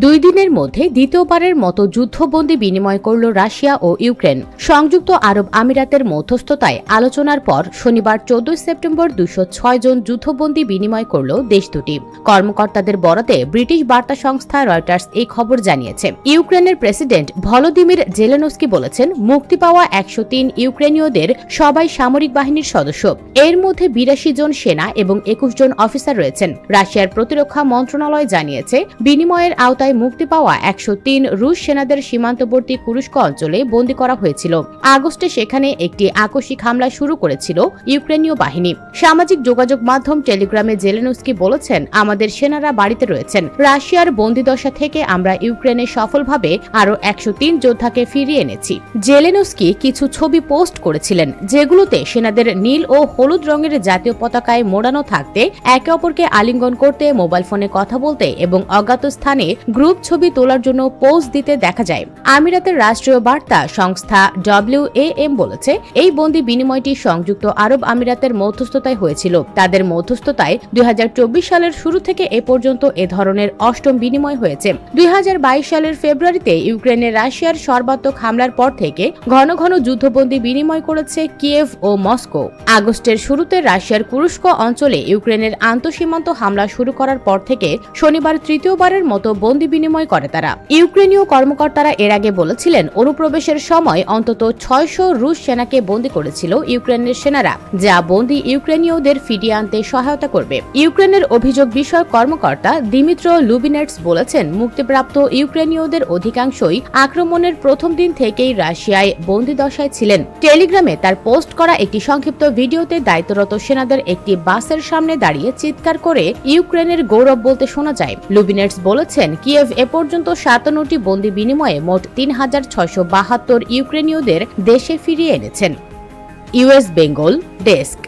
2 দিনের মধ্যে দ্বিতীয়বারের মতো যুদ্ধবন্দী বিনিময় করল রাশিয়া ও ইউক্রেন। সংযুক্ত আরব আমিরাতের মধ্যস্থতায় আলোচনার পর শনিবার 14 সেপ্টেম্বর 206 জন যুদ্ধবন্দী বিনিময় করল দেশ দুটি। কর্মকর্তাদের বরাতে ব্রিটিশ বার্তা সংস্থা রয়টার্স এই খবর জানিয়েছে। ইউক্রেনের প্রেসিডেন্ট ভলোদিমির জেলেনস্কি বলেছেন, মুক্তি পাওয়া 103 ইউক্রেনীয়দের সবাই সামরিক বাহিনীর সদস্য। এর মধ্যে 82 জন সেনা এবং 21 জন অফিসার রয়েছেন। রাশিয়ার প্রতিরক্ষা মন্ত্রণালয় জানিয়েছে, বিনিময়ের আওতায় মুক্তি পাওয়া 103 রুশ সেনাদের সীমান্তবর্তী কুরস্ক অঞ্চলে বন্দী করা হয়েছিল। আগস্টে সেখানে একটি আকস্মিক হামলা শুরু করেছিল ইউক্রেনীয় বাহিনী। সামাজিক যোগাযোগ মাধ্যম টেলিগ্রামে জেলেনস্কি বলেছেন, আমাদের সেনারা বাড়িতে রয়েছেন। রাশিয়ার বন্দিদশা থেকে আমরা ইউক্রেনে সফলভাবে আরও 103 যোদ্ধাকে ফিরিয়ে এনেছি। জেলেনস্কি কিছু ছবি পোস্ট করেছিলেন, যেগুলোতে সেনাদের নীল ও হলুদ রঙের জাতীয় পতাকায় মোড়ানো থাকতে একে অপরকে আলিঙ্গন করতে, মোবাইল ফোনে কথা বলতে এবং অজ্ঞাত স্থানে গ্রুপ ছবি তোলার জন্য পোজ দিতে দেখা যায়। আমিরাতের রাষ্ট্রীয় বার্তা সংস্থা WAM বলেছে, এই বন্দি বিনিময়টি সংযুক্ত আরব আমিরাতের মধ্যস্থতায় হয়েছিল। তাদের মধ্যস্থতায় 2024 সালের শুরু থেকে এ পর্যন্ত এ ধরনের 8ম বিনিময় হয়েছে। 2022 সালের ফেব্রুয়ারিতে ইউক্রেনে রাশিয়ার সর্বাত্মক হামলার পর থেকে ঘন ঘন যুদ্ধবন্দী বিনিময় করেছে কিয়েভ ও মস্কো। আগস্টের শুরুতে রাশিয়ার কুরস্ক অঞ্চলে ইউক্রেনের আন্তঃসীমান্ত হামলা শুরু করার পর থেকে শনিবার তৃতীয়বারের মতো বন্দি বিনিময় করে তারা। ইউক্রেনীয় কর্মকর্তারা এর আগে বলেছিলেন, অনুপ্রবেশের সময় অন্তত 600 রুশ সেনাকে বন্দী করেছিল ইউক্রেনের সেনারা, যা বন্দী ইউক্রেনীয়দের ফিরিয়ে আনতে সহায়তা করবে। ইউক্রেনের অভিযোগ বিষয়ক কর্মকর্তা দিমিত্র লুবিনেটস বলেছেন, মুক্তিপ্রাপ্ত ইউক্রেনীয়দের অধিকাংশই আক্রমণের প্রথম দিন থেকেই রাশিয়ায় বন্দিদশায় ছিলেন। টেলিগ্রামে তার পোস্ট করা একটি সংক্ষিপ্ত ভিডিওতে দায়িত্বরত সেনাদের একটি বাসের সামনে দাঁড়িয়ে চিৎকার করে ইউক্রেনের গৌরব বলতে শোনা যায়। লুবিনেটস বলেছেন, কিয়েভ এ পর্যন্ত 57টি বন্দি বিনিময়ে মোট 3672 ইউক্রেনীয়দের দেশে ফিরিয়ে এনেছেন। US Bengal desk.